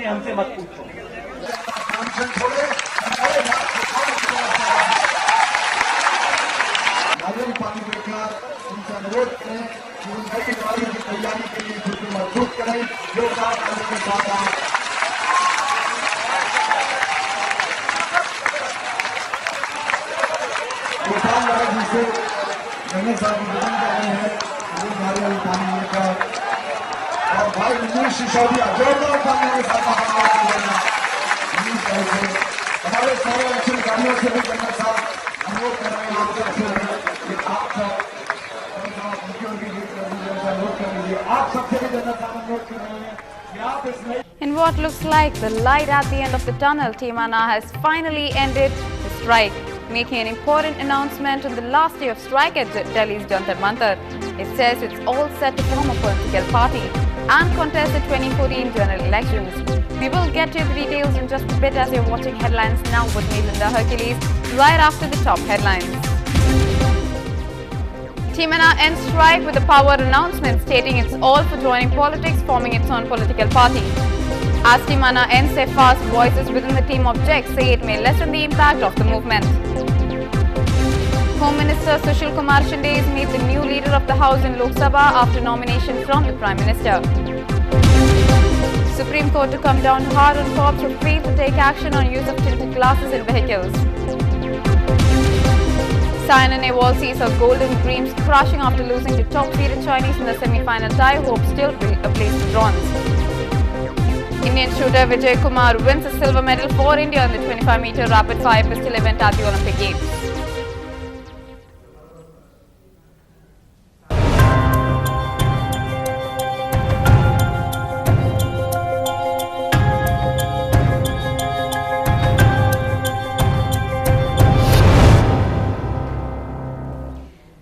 हमसे मत पूछो। पानी देकर उनसे अनुरोध करें कि उन नई दिवाली की तैयारी के लिए खुद को मजबूत करें। जो काम करने के बाद आप गोपाल नारायण जी से गणेश साहब निवेदन कर रहे हैं वो नारियल पानी लेकर और भाई मनीष सिसोदिया जोरदार तालियों के साथ हमारे सारे अधिकारियों से भी गणेश साहब अनुरोध कर रहे हैं आपसे कि आप सब आप सबसे भी गणेश साहब अनुरोध कर रहे हैं कि आप इसमें In what looks like the light at the end of the tunnel, Team Anna has finally ended the strike, making an important announcement on the last day of strike at Delhi's Jantar Mantar. It says it's all set to form a political party and contest the 2014 general elections. We will get to the details in just a bit as you're watching Headlines Now with me, Linda Hercules, right after the top headlines. Team Anna ends strike with a power announcement stating it's all for joining politics, forming its own political party. As Team Anna ends their fast, voices within the team object say it may lessen the impact of the movement. Home Minister Sushil Kumar Shinde is made the new leader of the House in Lok Sabha after nomination from the Prime Minister. Supreme Court to come down hard on cops who fail to take action on use of tinted glasses in vehicles. Saina Nehwal sees her golden dreams crashing after losing to top-seeded Chinese in the semi-final tie, hope still a place for bronze. Indian shooter Vijay Kumar wins a silver medal for India in the 25-meter rapid-fire pistol event at the Olympic Games.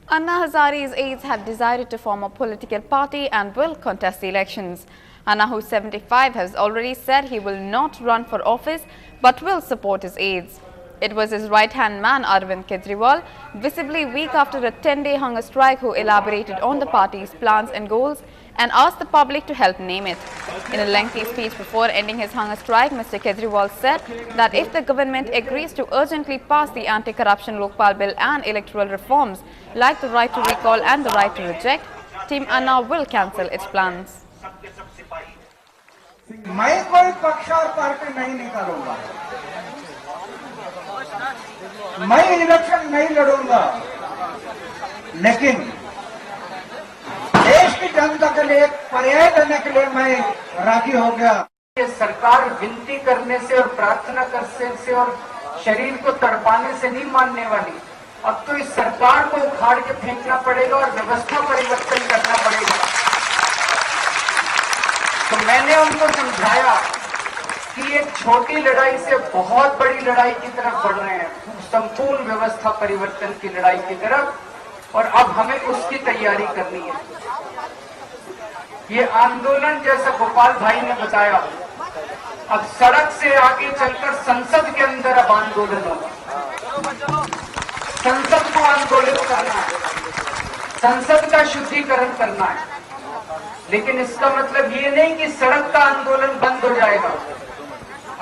Anna Hazare's aides have decided to form a political party and will contest the elections. Anna, who's 75, has already said he will not run for office but will support his aides. It was his right-hand man, Arvind Kejriwal, visibly weak after a 10-day hunger strike, who elaborated on the party's plans and goals and asked the public to help name it. In a lengthy speech before ending his hunger strike, Mr. Kejriwal said that if the government agrees to urgently pass the anti-corruption Lokpal bill and electoral reforms like the right to recall and the right to reject, Team Anna will cancel its plans. मैं कोई पक्ष और party नहीं निकालूंगा, मैं election नहीं लड़ूंगा, लेकिन देश की जनता के लिए एक पर्याय देने के लिए मैं राजी हो गया। ये सरकार विनती करने से और प्रार्थना करने से और शरीर को तड़पाने से नहीं मानने वाली। अब तो इस सरकार को उखाड़ के फेंकना पड़ेगा और व्यवस्था परिवर्तन करना पड़ेगा। तो मैंने उनको समझाया कि एक छोटी लड़ाई से बहुत बड़ी लड़ाई की तरफ बढ़ रहे हैं, संपूर्ण व्यवस्था परिवर्तन की लड़ाई की तरफ, और अब हमें उसकी तैयारी करनी है। ये आंदोलन, जैसा गोपाल भाई ने बताया, अब सड़क से आगे चलकर संसद के अंदर अब आंदोलन होगा। संसद को आंदोलित करना है, संसद का शुद्धिकरण करना है, लेकिन इसका मतलब ये नहीं कि सड़क का आंदोलन बंद हो जाएगा।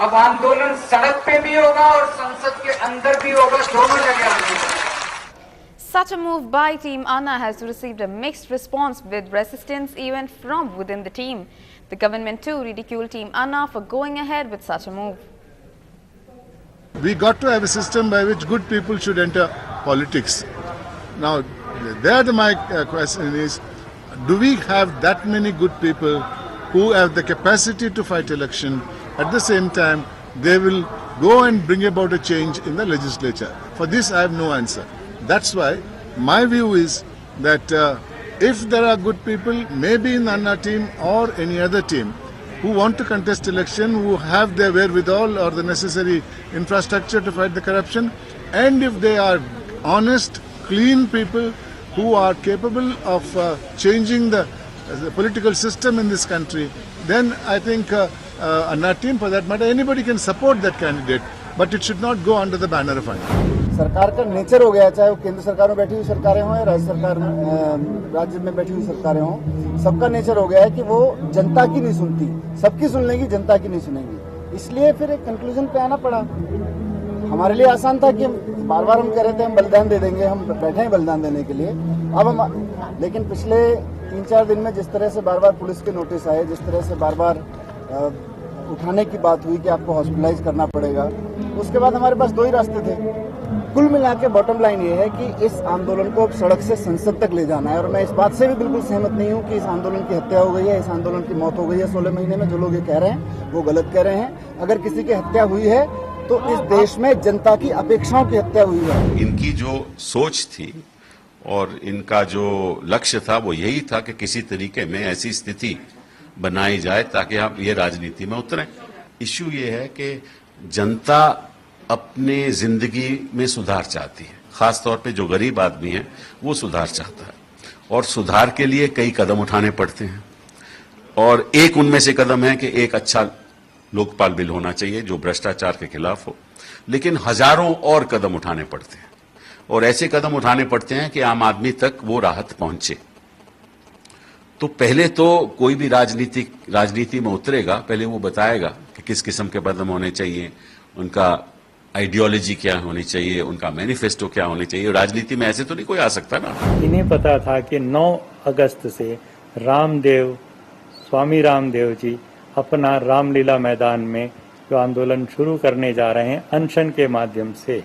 अब आंदोलन सड़क पे भी होगा और संसद के अंदर भी होगा, दोनों जगह आंदोलन। Such a move by Team Anna has received a mixed response, with resistance even from within the team. The government too ridiculed Team Anna for going ahead with such a move. We got to have a system by which good people should enter politics. Now, my question is, do we have that many good people who have the capacity to fight election? At the same time, they will go and bring about a change in the legislature. For this, I have no answer. That's why my view is that if there are good people, maybe in Anna team or any other team, who want to contest election, who have the wherewithal or the necessary infrastructure to fight the corruption, and if they are honest, clean people who are capable of changing the political system in this country, then I think Anna team, for that matter, anybody can support that candidate, but it should not go under the banner of Anna. सरकार का nature हो गया, चाहे वो केंद्र सरकार में बैठी हुई सरकारें हों या राज्य में बैठी हुई सरकारें हों, सबका नेचर हो गया है कि वो जनता की नहीं सुनती, सबकी सुन लेंगी, जनता की नहीं सुनेंगी। इसलिए फिर एक कंक्लूजन पे आना पड़ा। हमारे लिए आसान था कि बार बार हम कह रहे थे हम बलिदान दे देंगे, हम बैठे हैं बलिदान देने के लिए। अब हम, लेकिन पिछले 3-4 दिन में जिस तरह से बार बार पुलिस के नोटिस आए, जिस तरह से बार बार उठाने की बात हुई कि आपको हॉस्पिटलाइज करना पड़ेगा, उसके बाद हमारे पास 2 ही रास्ते थे। कुल मिला के बॉटम लाइन ये है कि इस आंदोलन को अब सड़क से संसद तक ले जाना है। और मैं इस बात से भी बिल्कुल सहमत नहीं हूँ कि इस आंदोलन की हत्या हो गई है, इस आंदोलन की मौत हो गई है 16 महीने में। जो लोग ये कह रहे हैं वो गलत कह रहे हैं। अगर किसी की हत्या हुई है तो इस देश में जनता की अपेक्षाओं की हत्या हुई है। इनकी जो सोच थी और इनका जो लक्ष्य था वो यही था कि किसी तरीके में ऐसी स्थिति बनाई जाए ताकि आप ये राजनीति में उतरें। इश्यू ये है कि जनता अपने जिंदगी में सुधार चाहती है, खासतौर पे जो गरीब आदमी है वो सुधार चाहता है और सुधार के लिए कई कदम उठाने पड़ते हैं। और एक उनमें से कदम है कि एक अच्छा लोकपाल बिल होना चाहिए जो भ्रष्टाचार के खिलाफ हो, लेकिन हजारों और कदम उठाने पड़ते हैं और ऐसे कदम उठाने पड़ते हैं कि आम आदमी तक वो राहत पहुंचे। तो पहले तो कोई भी राजनीति में उतरेगा, पहले वो बताएगा कि किस किस्म के कदम होने चाहिए, उनका आइडियोलॉजी क्या होनी चाहिए, उनका मैनिफेस्टो क्या होने चाहिए। राजनीति में ऐसे तो नहीं कोई आ सकता ना। इन्हें पता था कि 9 अगस्त से स्वामी रामदेव जी अपना रामलीला मैदान में जो आंदोलन शुरू करने जा रहे हैं अनशन के माध्यम से,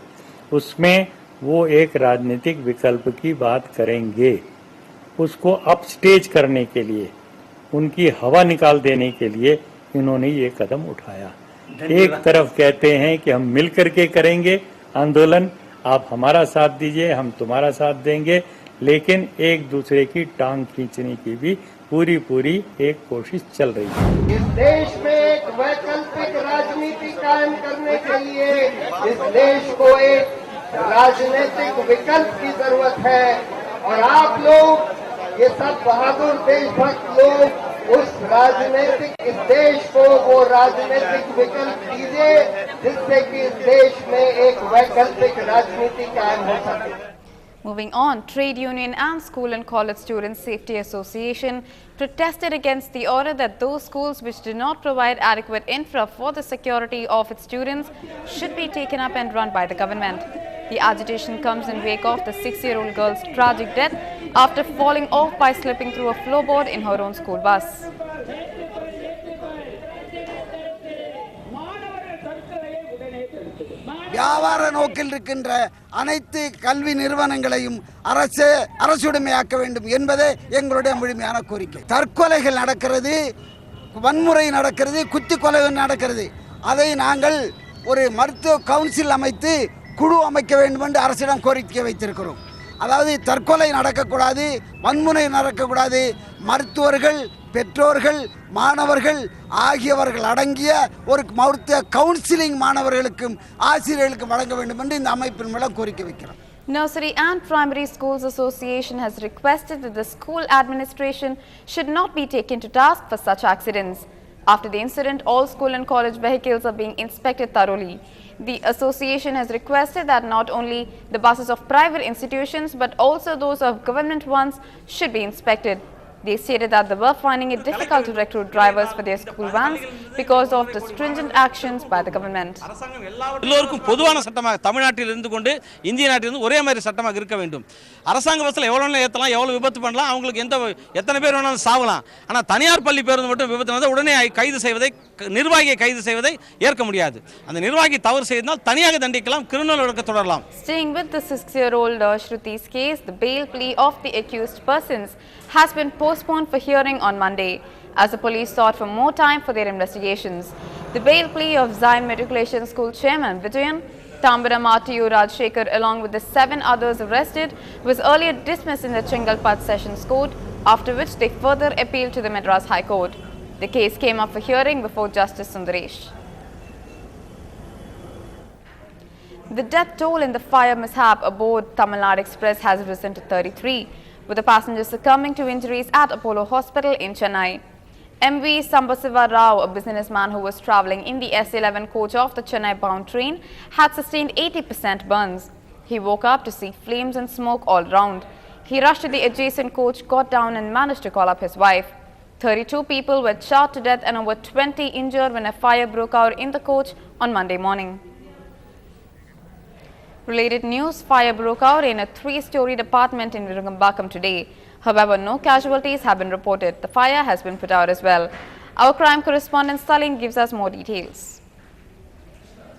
उसमें वो एक राजनीतिक विकल्प की बात करेंगे। उसको अपस्टेज करने के लिए, उनकी हवा निकाल देने के लिए इन्होंने ये कदम उठाया। एक तरफ कहते हैं कि हम मिलकर के करेंगे आंदोलन, आप हमारा साथ दीजिए, हम तुम्हारा साथ देंगे, लेकिन एक दूसरे की टांग खींचने की भी पूरी एक कोशिश चल रही है। इस देश में एक वैकल्पिक राजनीति कायम करने के लिए इस देश को एक राजनीतिक विकल्प की जरूरत है और आप लोग, ये सब बहादुर देशभक्त लोग, उस राजनीतिक इस देश को वो राजनीतिक विकल्प दीजिए जिससे कि इस देश में एक वैकल्पिक राजनीति कायम हो सके। Moving on, Trade Union and School and College Students Safety Association protested against the order that those schools which do not provide adequate infra for the security of its students should be taken up and run by the government. The agitation comes in wake of the 6-year-old girl's tragic death after falling off by slipping through a floorboard in her own school bus. வியாபார நோக்கில் இருக்கின்ற அனைத்து கல்வி நிறுவனங்களையும் அரசுடைமையாக்க வேண்டும் என்பதே எங்களுடைய முழுமையான கோரிக்கை. தற்கொலைகள் நடக்கிறது, வன்முறை நடக்கிறது, குத்திக்கொலை நடக்கிறது. அதை நாங்கள் ஒரு மருத்துவ கவுன்சில் அமைத்து குழு அமைக்க வேண்டும் என்று அரசிடம் கோரிக்கை வைத்திருக்கிறோம். அதாவது தற்கொலை நடக்கக்கூடாது, வன்முறை நடக்கக்கூடாது, மருத்துவர்கள், பெற்றோர்கள், மாணவர்கள் ஆகியவர்கள் அடங்கிய ஒரு மருத்துவ கவுன்சிலிங் மாணவர்களுக்கும் ஆசிரியர்களுக்கும் வழங்க வேண்டும் என்று இந்த அமைப்பின் மூலம் கோரிக்கை வைக்கிறோம். Nursery and Primary Schools Association has requested that the school administration should not be taken to task for such accidents. After the incident, all school and college vehicles are being inspected thoroughly. The association has requested that not only the buses of private institutions but also those of government ones should be inspected. They stated that they were finding it difficult to recruit drivers for their school vans because of the stringent actions by the government. எல்லோருக்கும் பொதுவான சட்டமாக தமிழ்நாட்டில் இருந்து கொண்டு இந்திய நாட்டிலிருந்து ஒரே மாதிரி சட்டமாக இருக்க வேண்டும். அரசாங்க பஸ்ஸில் எவ்வளோ ஏற்றலாம், எவ்வளோ விபத்து பண்ணலாம், அவங்களுக்கு எத்தனை பேர் வேணாலும் சாவலாம். ஆனால் தனியார் பள்ளி பேருந்து மட்டும் விபத்து வந்தால் உடனே நிர்வாகியை கைது செய்வதை ஏற்க முடியாது. அந்த நிர்வாகி தவறு செய்தால் தனியாக தண்டிக்கலாம், கிரிமினல் வழக்கு தொடரலாம். Staying with the 6-year-old Shruti's case, the bail plea of the accused persons has been postponed for hearing on Monday as the police sought for more time for their investigations. The bail plea of Zion Matriculation School Chairman Vijayan, Tambaram RTU Rajshekhar along with the 7 others arrested was earlier dismissed in the Chengalpat Sessions Court, after which they further appealed to the Madras High Court. The case came up for hearing before Justice Sundaresh. The death toll in the fire mishap aboard Tamil Nadu Express has risen to 33, with the passengers succumbing to injuries at Apollo Hospital in Chennai. MV Sambasiva Rao, a businessman who was travelling in the S11 coach of the Chennai-bound train, had sustained 80% burns. He woke up to see flames and smoke all round. He rushed to the adjacent coach, got down and managed to call up his wife. 32 people were shot to death and over 20 injured when a fire broke out in the coach on Monday morning. Related news, fire broke out in a 3-story apartment in Virugambakam today. However, no casualties have been reported. The fire has been put out as well. Our crime correspondent Stalin gives us more details.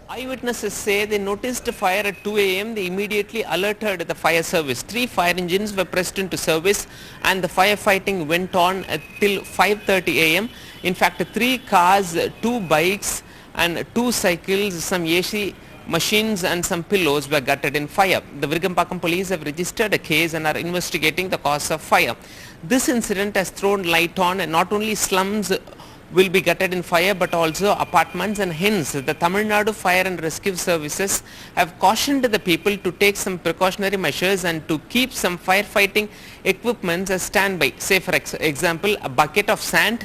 Eyewitnesses say they noticed a fire at 2 a.m. They immediately alerted the fire service. 3 fire engines were pressed into service and the firefighting went on till 5:30 a.m. In fact, 3 cars, 2 bikes and 2 cycles, some AC machines and some pillows were gutted in fire. The Virugambakam police have registered a case and are investigating the cause of fire. This incident has thrown light on not only slums will be gutted in fire but also apartments, and hence the Tamil Nadu Fire and Rescue Services have cautioned the people to take some precautionary measures and to keep some firefighting equipments as standby. Say for example, a bucket of sand,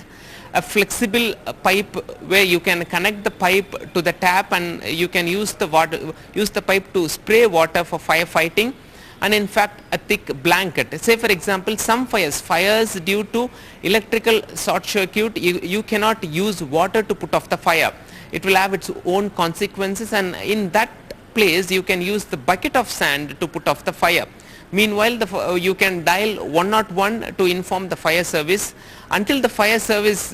a flexible pipe where you can connect the pipe to the tap and you can use the pipe to spray water for firefighting, and in fact a thick blanket. Say for example, some fires due to electrical short circuit, you cannot use water to put off the fire. It will have its own consequences, and in that place you can use the bucket of sand to put off the fire. Meanwhile, you can dial 101 to inform the fire service. Until the fire service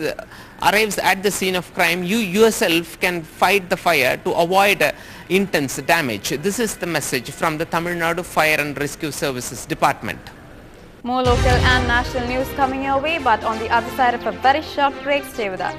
arrives at the scene of crime, you yourself can fight the fire to avoid intense damage. This is the message from the Tamil Nadu Fire and Rescue Services Department. More local and national news coming your way, but on the other side of a very short break, stay with us.